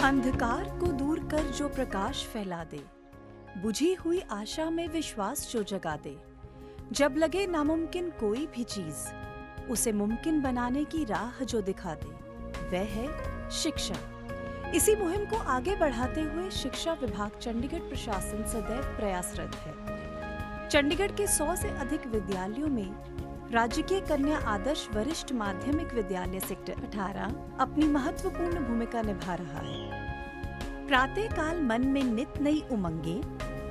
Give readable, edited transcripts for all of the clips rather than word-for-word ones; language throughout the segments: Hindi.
अंधकार को दूर कर जो प्रकाश फैला दे, बुझी हुई आशा में विश्वास जो जगा दे, जब लगे नामुमकिन कोई भी चीज, उसे मुमकिन बनाने की राह जो दिखा दे, वह है शिक्षा। इसी मुहिम को आगे बढ़ाते हुए शिक्षा विभाग चंडीगढ़ प्रशासन सदैव प्रयासरत है। चंडीगढ़ के 100 से अधिक विद्यालयों में राजकीय कन्या आदर्श वरिष्ठ माध्यमिक विद्यालय सेक्टर 18 अपनी महत्वपूर्ण भूमिका निभा रहा है। प्रातः काल मन में नित नई उमंगे,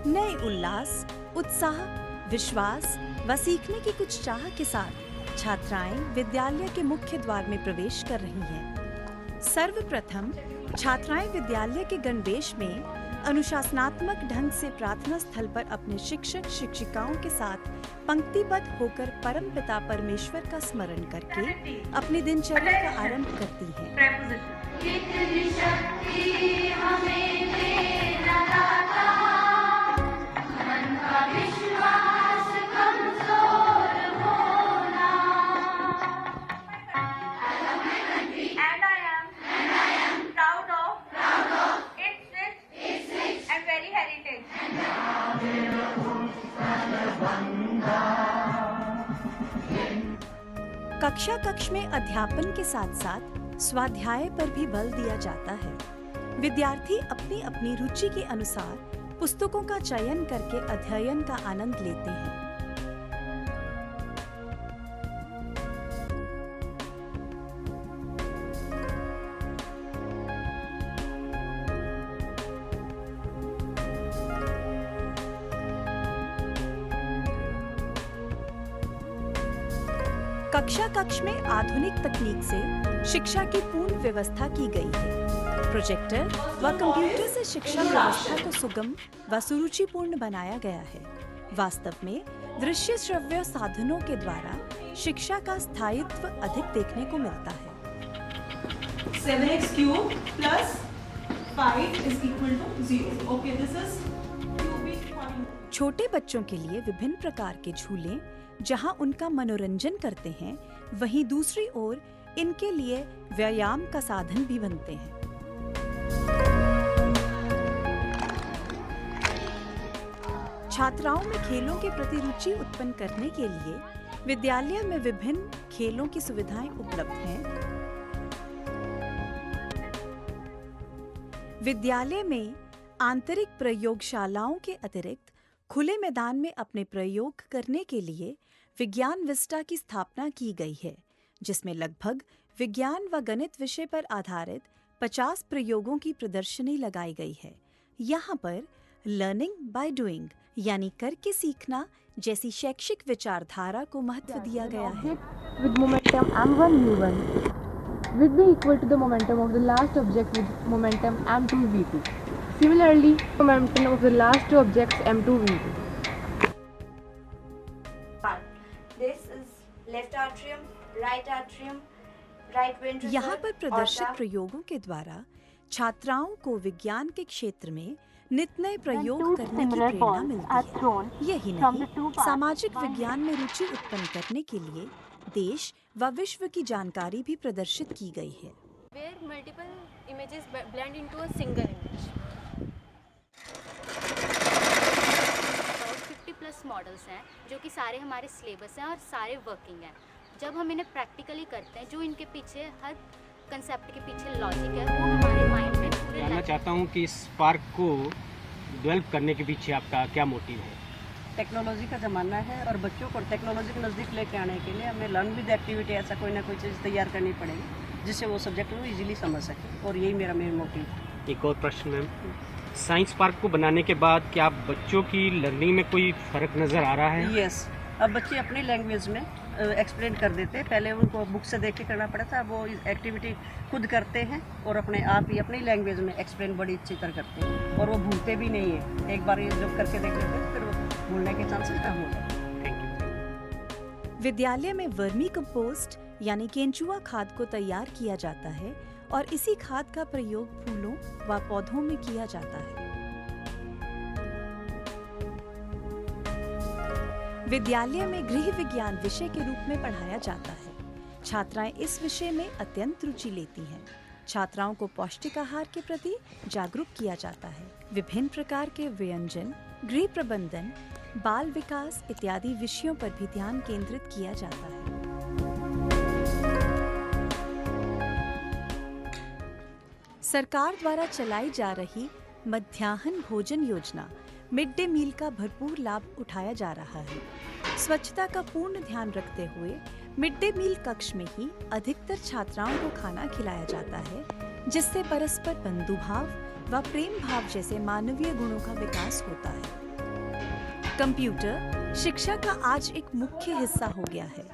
नए उल्लास, उत्साह, विश्वास व सीखने की कुछ चाह के साथ छात्राएं विद्यालय के मुख्य द्वार में प्रवेश कर रही हैं। सर्वप्रथम छात्राएं विद्यालय के गणवेश में अनुशासनात्मक ढंग से प्रार्थना स्थल पर अपने शिक्षक शिक्षिकाओं के साथ पंक्तिबद्ध होकर परम पिता परमेश्वर का स्मरण करके अपनी दिनचर्या का आरंभ करती हैं। कक्षा कक्ष में अध्यापन के साथ साथ स्वाध्याय पर भी बल दिया जाता है। विद्यार्थी अपनी अपनी रुचि के अनुसार पुस्तकों का चयन करके अध्ययन का आनंद लेते हैं। कक्षा कक्ष में आधुनिक तकनीक से शिक्षा की पूर्ण व्यवस्था की गई है। प्रोजेक्टर व कंप्यूटर से शिक्षा व्यवस्था को सुगम व सुरुचिपूर्ण बनाया गया है। वास्तव में दृश्य श्रव्य साधनों के द्वारा शिक्षा का स्थायित्व अधिक देखने को मिलता है। 7x cube plus 5 is equal to 0. Okay, this is cubic point. छोटे बच्चों के लिए विभिन्न प्रकार के झूले जहां उनका मनोरंजन करते हैं, वहीं दूसरी ओर इनके लिए व्यायाम का साधन भी बनते हैं। छात्राओं में खेलों के प्रति रुचि उत्पन्न करने के लिए विद्यालय में विभिन्न खेलों की सुविधाएं उपलब्ध हैं। विद्यालय में आंतरिक प्रयोगशालाओं के अतिरिक्त खुले मैदान में अपने प्रयोग करने के लिए विज्ञान विस्टा की स्थापना की गई है, जिसमें लगभग विज्ञान व गणित विषय पर आधारित 50 प्रयोगों की प्रदर्शनी लगाई गई है। यहाँ पर लर्निंग बाय डूइंग यानी करके सीखना जैसी शैक्षिक विचारधारा को महत्व दिया गया है। With momentum m1 v1 will be equal to the momentum of the last object with momentum m2 v2. Similarly, momentum of the last two objects m2 v2. This is left atrium, right atrium, right ventricle. यहाँ पर प्रदर्शित प्रयोगों के द्वारा छात्राओं को विज्ञान के क्षेत्र में नित नए प्रयोग करने की प्रेरणा मिलती है। यही नहीं, सामाजिक विज्ञान में रुचि उत्पन्न करने के लिए देश व विश्व की जानकारी भी प्रदर्शित की गई है। Where multiple images blend into a single image. About 50+ models हैं जो कि सारे हमारे सिलेबस हैं और सारे वर्किंग हैं। जब हम इन्हें प्रैक्टिकली करते हैं, जो इनके पीछे हर कंसेप्ट के पीछे लॉजिक है, वो हमारे माइंड में पूरे जानना चाहता हूँ कि इस स्पार्क को डेवलप करने के पीछे आपका क्या मोटिव है? टेक्नोलॉजी का ज़माना है और बच्चों को टेक्नोलॉजी के नज़दीक लेके आने के लिए हमें लर्न विद एक्टिविटी ऐसा कोई ना कोई चीज़ तैयार करनी पड़ेगी जिससे वो सब्जेक्ट को इजीली समझ सके, और यही मेरा मेन मोटिव है। एक और प्रश्न मैम, साइंस पार्क को बनाने के बाद क्या बच्चों की लर्निंग में कोई फ़र्क नज़र आ रहा है? यस, अब बच्चे अपनी लैंग्वेज में एक्सप्लेन कर देते हैं। पहले उनको बुक से देख के करना पड़ा था, वो एक्टिविटी खुद करते हैं और अपने आप ही अपनी लैंग्वेज में एक्सप्लेन बड़ी अच्छी तरह करते हैं, और वो भूलते भी नहीं है। एक बार ये जब करके देख लेते हैं फिर वो भूलने के चांसेस कम हो जाते हैं। विद्यालय में वर्मी कंपोस्ट यानी केंचुआ खाद को तैयार किया जाता है और इसी खाद का प्रयोग फूलों व पौधों में किया जाता है। विद्यालय में गृह विज्ञान विषय के रूप में पढ़ाया जाता है। छात्राएं इस विषय में अत्यंत रुचि लेती हैं। छात्राओं को पौष्टिक आहार के प्रति जागरूक किया जाता है। विभिन्न प्रकार के व्यंजन, गृह प्रबंधन, बाल विकास इत्यादि विषयों पर भी ध्यान केंद्रित किया जाता है। सरकार द्वारा चलाई जा रही मध्याह्न भोजन योजना मिड डे मील का भरपूर लाभ उठाया जा रहा है। स्वच्छता का पूर्ण ध्यान रखते हुए मिड डे मील कक्ष में ही अधिकतर छात्राओं को खाना खिलाया जाता है, जिससे परस्पर बंधुभाव व प्रेम भाव जैसे मानवीय गुणों का विकास होता है। कंप्यूटर शिक्षा का आज एक मुख्य हिस्सा हो गया है।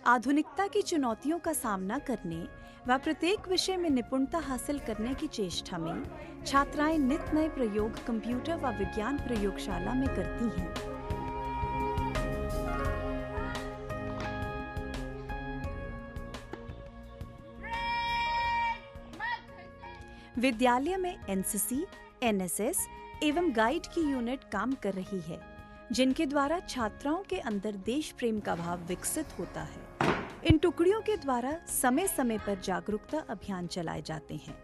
आधुनिकता की चुनौतियों का सामना करने व प्रत्येक विषय में निपुणता हासिल करने की चेष्टा में छात्राएं नित नए प्रयोग कंप्यूटर व विज्ञान प्रयोगशाला में करती हैं। विद्यालय में एनसीसी, एनएसएस एवं गाइड की यूनिट काम कर रही है, जिनके द्वारा छात्राओं के अंदर देश प्रेम का भाव विकसित होता है। इन टुकड़ियों के द्वारा समय समय पर जागरूकता अभियान चलाए जाते हैं।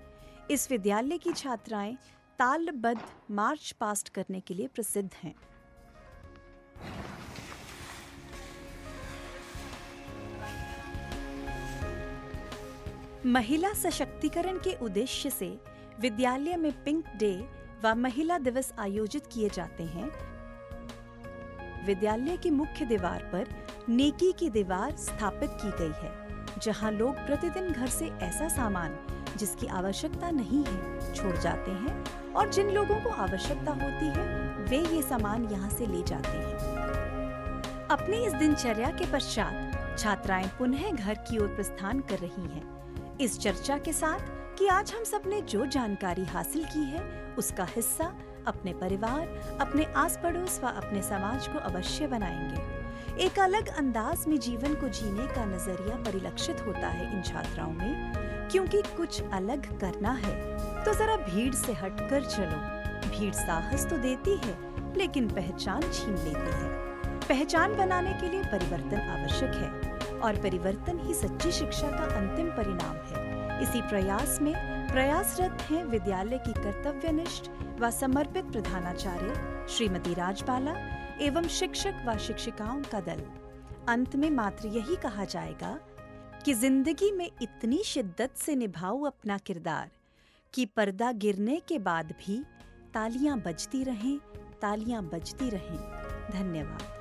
इस विद्यालय की छात्राएं तालबद्ध मार्च पास्ट करने के लिए प्रसिद्ध हैं। महिला सशक्तिकरण के उद्देश्य से विद्यालय में पिंक डे व महिला दिवस आयोजित किए जाते हैं। विद्यालय की मुख्य दीवार पर नेकी की दीवार स्थापित की गई है, जहां लोग प्रतिदिन घर से ऐसा सामान जिसकी आवश्यकता नहीं है छोड़ जाते हैं और जिन लोगों को आवश्यकता होती है वे ये सामान यहां से ले जाते हैं। अपनी इस दिनचर्या के पश्चात छात्राएं पुनः घर की ओर प्रस्थान कर रही हैं। इस चर्चा के साथ कि आज हम सब ने जो जानकारी हासिल की है उसका हिस्सा अपने परिवार, अपने आस पड़ोस व अपने समाज को अवश्य बनाएंगे। एक अलग अंदाज में जीवन को जीने का नजरिया परिलक्षित होता है इन छात्राओं में, क्योंकि कुछ अलग करना है तो जरा भीड़ से हटकर चलो। भीड़ साहस तो देती है लेकिन पहचान छीन लेती है। पहचान बनाने के लिए परिवर्तन आवश्यक है और परिवर्तन ही सच्ची शिक्षा का अंतिम परिणाम है। इसी प्रयास में प्रयासरत हैं विद्यालय की कर्तव्यनिष्ठ व समर्पित प्रधानाचार्य श्रीमती राजबाला एवं शिक्षक व शिक्षिकाओं का दल। अंत में मात्र यही कहा जाएगा कि जिंदगी में इतनी शिद्दत से निभाओ अपना किरदार कि पर्दा गिरने के बाद भी तालियां बजती रहें, तालियां बजती रहें। धन्यवाद।